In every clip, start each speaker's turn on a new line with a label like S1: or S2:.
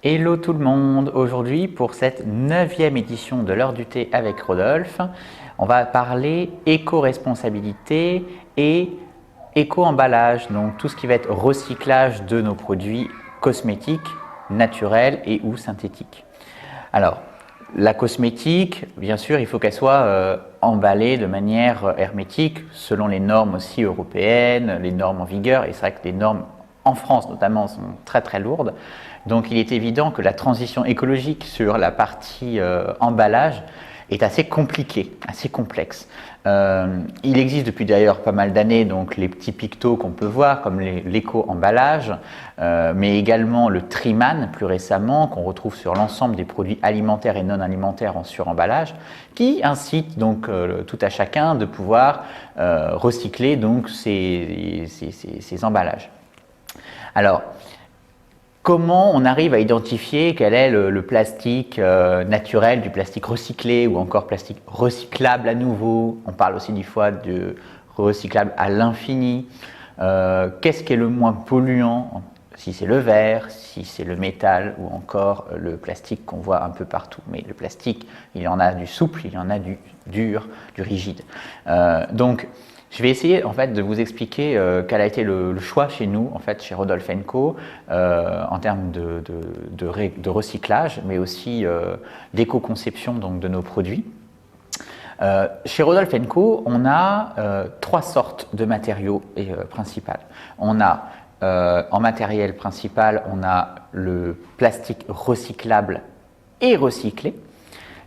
S1: Hello tout le monde, aujourd'hui pour cette 9e édition de l'heure du thé avec Rodolphe, on va parler éco-responsabilité et éco-emballage, donc tout ce qui va être recyclage de nos produits cosmétiques, naturels et ou synthétiques. Alors, la cosmétique, bien sûr, il faut qu'elle soit emballée de manière hermétique, selon les normes aussi européennes, les normes en vigueur, et c'est vrai que les normes en France notamment sont très très lourdes. Donc il est évident que la transition écologique sur la partie emballage est assez compliquée, assez complexe. Il existe depuis d'ailleurs pas mal d'années donc les petits pictos qu'on peut voir comme l'éco-emballage, mais également le Triman plus récemment qu'on retrouve sur l'ensemble des produits alimentaires et non alimentaires en suremballage, qui incite donc tout à chacun de pouvoir recycler donc ces emballages. Alors, comment on arrive à identifier quel est le plastique naturel, du plastique recyclé ou encore plastique recyclable à nouveau? On parle aussi des fois de recyclable à l'infini. Qu'est-ce qui est le moins polluant? Si c'est le verre, si c'est le métal ou encore le plastique qu'on voit un peu partout. Mais le plastique, il y en a du souple, il y en a du dur, du rigide. Donc, je vais essayer en fait de vous expliquer quel a été le choix chez nous, en fait, chez Rodolphe & Co, en termes de recyclage, mais aussi d'éco-conception donc de nos produits. Chez Rodolphe & Co, on a trois sortes de matériaux principaux. On a en matériel principal, on a le plastique recyclable et recyclé,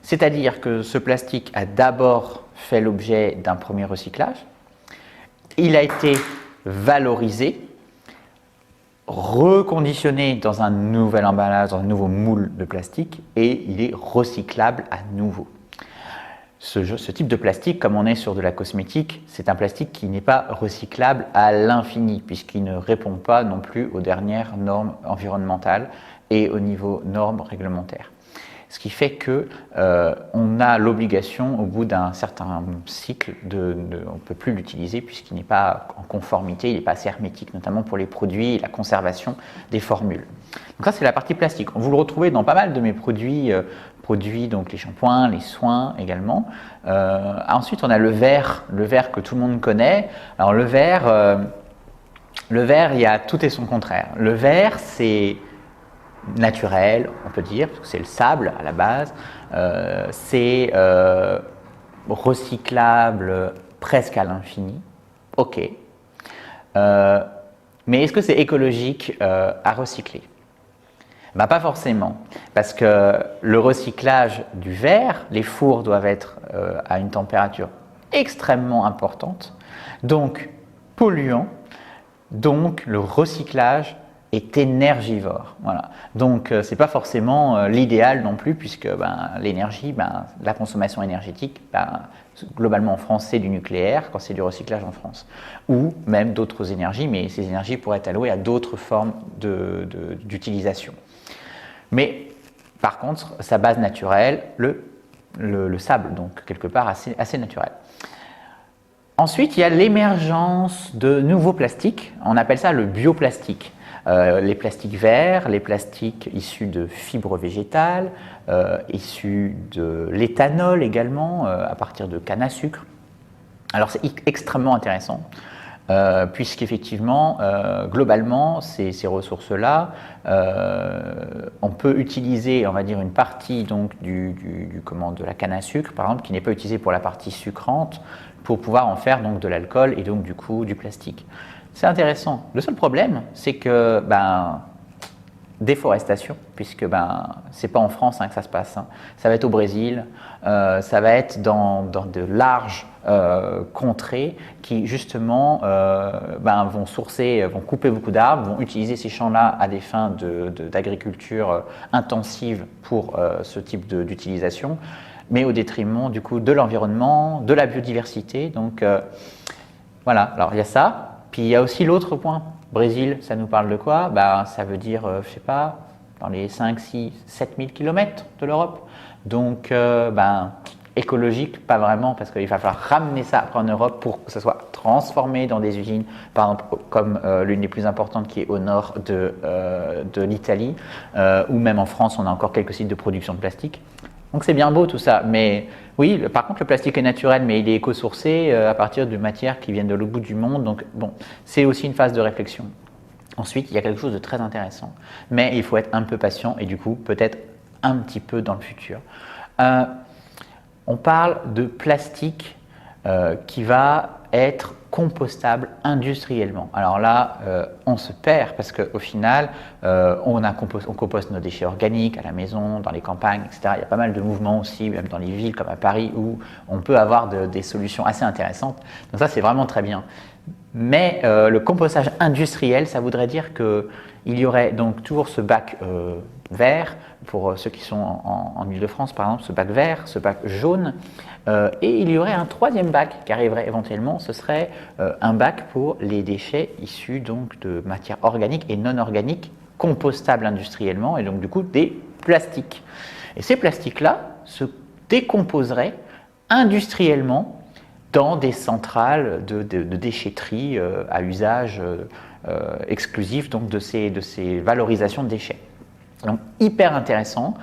S1: c'est-à-dire que ce plastique a d'abord fait l'objet d'un premier recyclage. Il a été valorisé, reconditionné dans un nouvel emballage, dans un nouveau moule de plastique et il est recyclable à nouveau. Ce type de plastique, comme on est sur de la cosmétique, c'est un plastique qui n'est pas recyclable à l'infini puisqu'il ne répond pas non plus aux dernières normes environnementales et aux niveaux normes réglementaires. Ce qui fait qu'on a l'obligation, au bout d'un certain cycle, on ne peut plus l'utiliser puisqu'il n'est pas en conformité, il n'est pas assez hermétique, notamment pour les produits et la conservation des formules. Donc ça, c'est la partie plastique. Vous le retrouvez dans pas mal de mes produits, donc les shampoings, les soins également. Ensuite, on a le verre que tout le monde connaît. Alors le verre, il y a tout et son contraire. Le verre, c'est naturel, on peut dire, parce que c'est le sable à la base, c'est recyclable presque à l'infini, ok. Mais est-ce que c'est écologique à recycler? Ben, pas forcément, parce que le recyclage du verre, les fours doivent être à une température extrêmement importante, donc polluant, donc le recyclage est énergivore. Voilà. Donc, ce n'est pas forcément l'idéal non plus, puisque l'énergie, la consommation énergétique, globalement en France, c'est du nucléaire, quand c'est du recyclage en France, ou même d'autres énergies, mais ces énergies pourraient être allouées à d'autres formes d'utilisation. Mais, par contre, sa base naturelle, le sable, donc quelque part assez naturel. Ensuite, il y a l'émergence de nouveaux plastiques, on appelle ça le bioplastique. Les plastiques verts, les plastiques issus de fibres végétales, issus de l'éthanol également, à partir de canne à sucre. Alors c'est extrêmement intéressant, puisqu'effectivement, globalement, ces ressources-là, on peut utiliser, on va dire, une partie donc, de la canne à sucre, par exemple, qui n'est pas utilisée pour la partie sucrante, pour pouvoir en faire donc, de l'alcool et donc du coup du plastique. C'est intéressant. Le seul problème, c'est que déforestation, puisque c'est pas en France que ça se passe. Ça va être au Brésil, ça va être dans de larges contrées qui justement vont couper beaucoup d'arbres, vont utiliser ces champs-là à des fins d'agriculture intensive pour ce type d'utilisation, mais au détriment du coup de l'environnement, de la biodiversité. Donc voilà. Alors il y a ça. Puis il y a aussi l'autre point. Brésil, ça nous parle de quoi? Ça veut dire, je ne sais pas, dans les 5, 6, 7 000 km de l'Europe. Donc, écologique, pas vraiment, parce qu'il va falloir ramener ça après en Europe pour que ça soit transformé dans des usines, par exemple comme l'une des plus importantes qui est au nord de l'Italie, ou même en France, on a encore quelques sites de production de plastique. Donc c'est bien beau tout ça, mais oui, par contre le plastique est naturel, mais il est éco-sourcé à partir de matières qui viennent de l'autre bout du monde, donc bon, c'est aussi une phase de réflexion. Ensuite, il y a quelque chose de très intéressant, mais il faut être un peu patient et du coup peut-être un petit peu dans le futur. On parle de plastique qui va être compostable industriellement. Alors là, on se perd parce qu'au final, on composte nos déchets organiques à la maison, dans les campagnes, etc. Il y a pas mal de mouvements aussi, même dans les villes comme à Paris, où on peut avoir des solutions assez intéressantes. Donc ça, c'est vraiment très bien. Mais le compostage industriel, ça voudrait dire qu'il y aurait donc toujours ce bac vert, pour ceux qui sont en Ile-de-France par exemple, ce bac vert, ce bac jaune, et il y aurait un troisième bac qui arriverait éventuellement, ce serait un bac pour les déchets issus donc de matières organiques et non organiques, compostables industriellement, et donc du coup des plastiques. Et ces plastiques-là se décomposeraient industriellement dans des centrales de déchetterie à usage exclusif donc de ces valorisations de déchets. Donc hyper intéressant,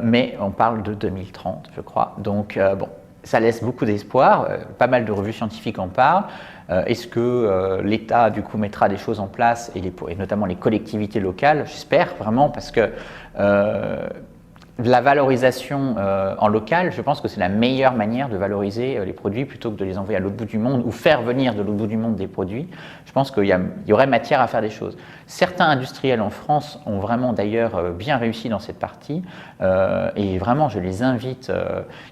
S1: mais on parle de 2030 je crois, donc bon, ça laisse beaucoup d'espoir, pas mal de revues scientifiques en parlent. Est-ce que l'État du coup mettra des choses en place et notamment les collectivités locales? J'espère vraiment, parce que la valorisation en local, je pense que c'est la meilleure manière de valoriser les produits plutôt que de les envoyer à l'autre bout du monde ou faire venir de l'autre bout du monde des produits. Je pense qu'il y aurait matière à faire des choses. Certains industriels en France ont vraiment d'ailleurs bien réussi dans cette partie et vraiment je les invite,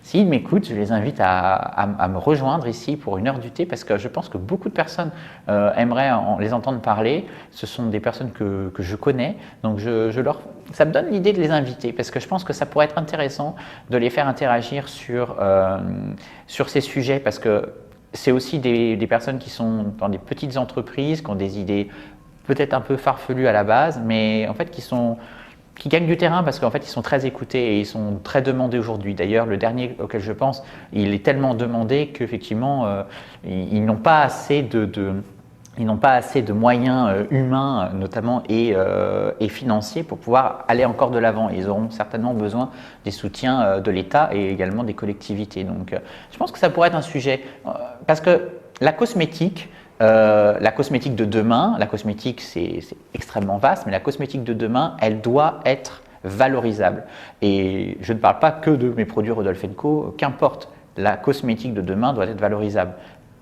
S1: s'ils m'écoutent, je les invite à me rejoindre ici pour une heure du thé, parce que je pense que beaucoup de personnes aimeraient les entendre parler. Ce sont des personnes que je connais, donc ça me donne l'idée de les inviter, parce que je pense que ça pourrait être intéressant de les faire interagir sur ces sujets, parce que c'est aussi des personnes qui sont dans des petites entreprises, qui ont des idées peut-être un peu farfelues à la base, mais en fait qui gagnent du terrain parce qu'en fait ils sont très écoutés et ils sont très demandés aujourd'hui. D'ailleurs, le dernier auquel je pense, il est tellement demandé qu'effectivement ils n'ont pas assez de moyens humains notamment et financiers pour pouvoir aller encore de l'avant. Ils auront certainement besoin des soutiens de l'État et également des collectivités. Donc je pense que ça pourrait être un sujet, parce que la cosmétique de demain, la cosmétique c'est extrêmement vaste, mais la cosmétique de demain, elle doit être valorisable. Et je ne parle pas que de mes produits Rodolphe & Co, qu'importe, la cosmétique de demain doit être valorisable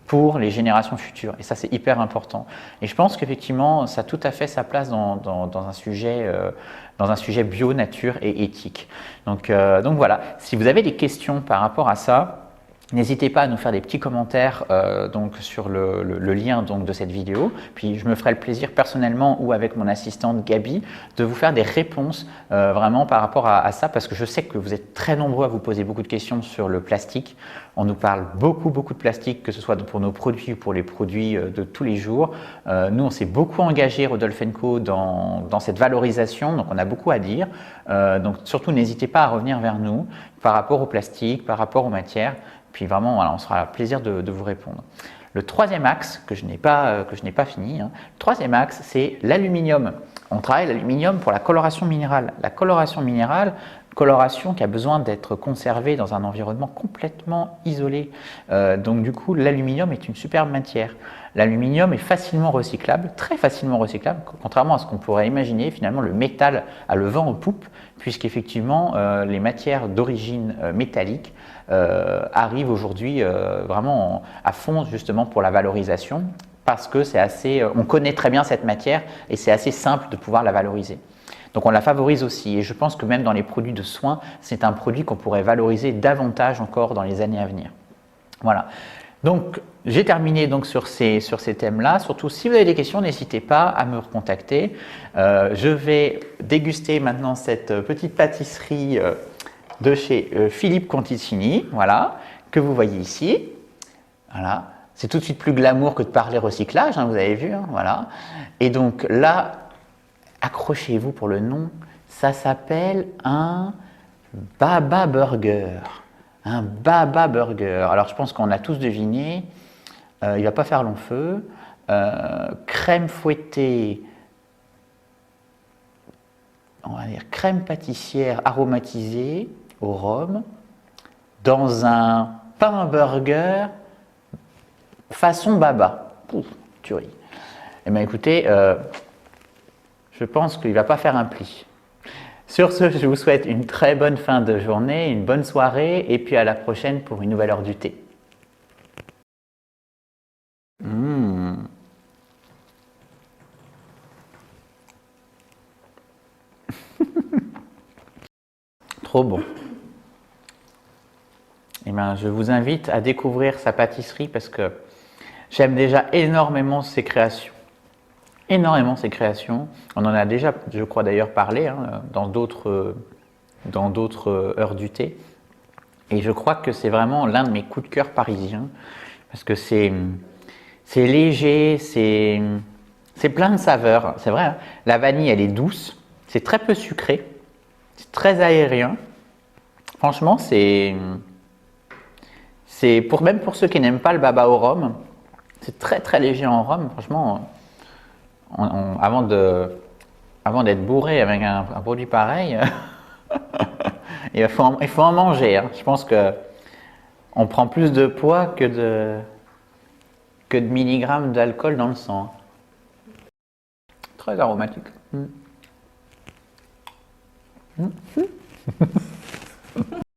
S1: pour les générations futures. Et ça, c'est hyper important. Et je pense qu'effectivement, ça a tout à fait sa place dans un sujet bio, nature et éthique. Donc voilà, si vous avez des questions par rapport à ça, n'hésitez pas à nous faire des petits commentaires donc sur le lien donc, de cette vidéo. Puis je me ferai le plaisir personnellement ou avec mon assistante Gabi de vous faire des réponses vraiment par rapport à ça, parce que je sais que vous êtes très nombreux à vous poser beaucoup de questions sur le plastique. On nous parle beaucoup de plastique, que ce soit pour nos produits ou pour les produits de tous les jours. Nous, on s'est beaucoup engagé, Rodolphe & Co, dans cette valorisation, donc on a beaucoup à dire. Donc surtout, n'hésitez pas à revenir vers nous par rapport au plastique, par rapport aux matières. Puis vraiment, voilà, on sera plaisir de vous répondre. Le troisième axe, que je n'ai pas fini, le troisième axe, c'est l'aluminium. On travaille l'aluminium pour la coloration minérale. La coloration minérale, coloration qui a besoin d'être conservée dans un environnement complètement isolé. Donc du coup, l'aluminium est une superbe matière. L'aluminium est facilement recyclable, très facilement recyclable, contrairement à ce qu'on pourrait imaginer. Finalement, le métal a le vent en poupe, puisqu'effectivement, les matières d'origine métallique arrivent aujourd'hui vraiment à fond justement pour la valorisation, parce que on connaît très bien cette matière et c'est assez simple de pouvoir la valoriser. Donc on la favorise aussi, et je pense que même dans les produits de soins, c'est un produit qu'on pourrait valoriser davantage encore dans les années à venir. Voilà. Donc j'ai terminé donc sur ces thèmes-là. Surtout si vous avez des questions, n'hésitez pas à me recontacter. Je vais déguster maintenant cette petite pâtisserie de chez Philippe Conticini, voilà, que vous voyez ici. Voilà. C'est tout de suite plus glamour que de parler recyclage, hein, vous avez vu, hein, voilà. Et donc là, accrochez-vous pour le nom, ça s'appelle un Baba Burger. Un Baba Burger. Alors je pense qu'on a tous deviné. Il va pas faire long feu. Crème fouettée, on va dire crème pâtissière aromatisée au rhum, dans un pain burger façon Baba. Pouf, tuerie. Eh bien écoutez, je pense qu'il ne va pas faire un pli. Sur ce, je vous souhaite une très bonne fin de journée, une bonne soirée, et puis à la prochaine pour une nouvelle heure du thé. Trop bon. Eh bien, je vous invite à découvrir sa pâtisserie parce que j'aime déjà énormément ses créations. Énormément ses créations. On en a déjà, je crois d'ailleurs, parlé hein, dans d'autres heures du thé. Et je crois que c'est vraiment l'un de mes coups de cœur parisiens parce que c'est léger, c'est plein de saveurs. C'est vrai, hein, la vanille, elle est douce, c'est très peu sucré, c'est très aérien. Franchement, même pour ceux qui n'aiment pas le baba au rhum, c'est très très léger en rhum. Franchement, avant d'être bourré avec un produit pareil, il faut en manger. Hein. Je pense que on prend plus de poids que de milligrammes d'alcool dans le sang. Très aromatique.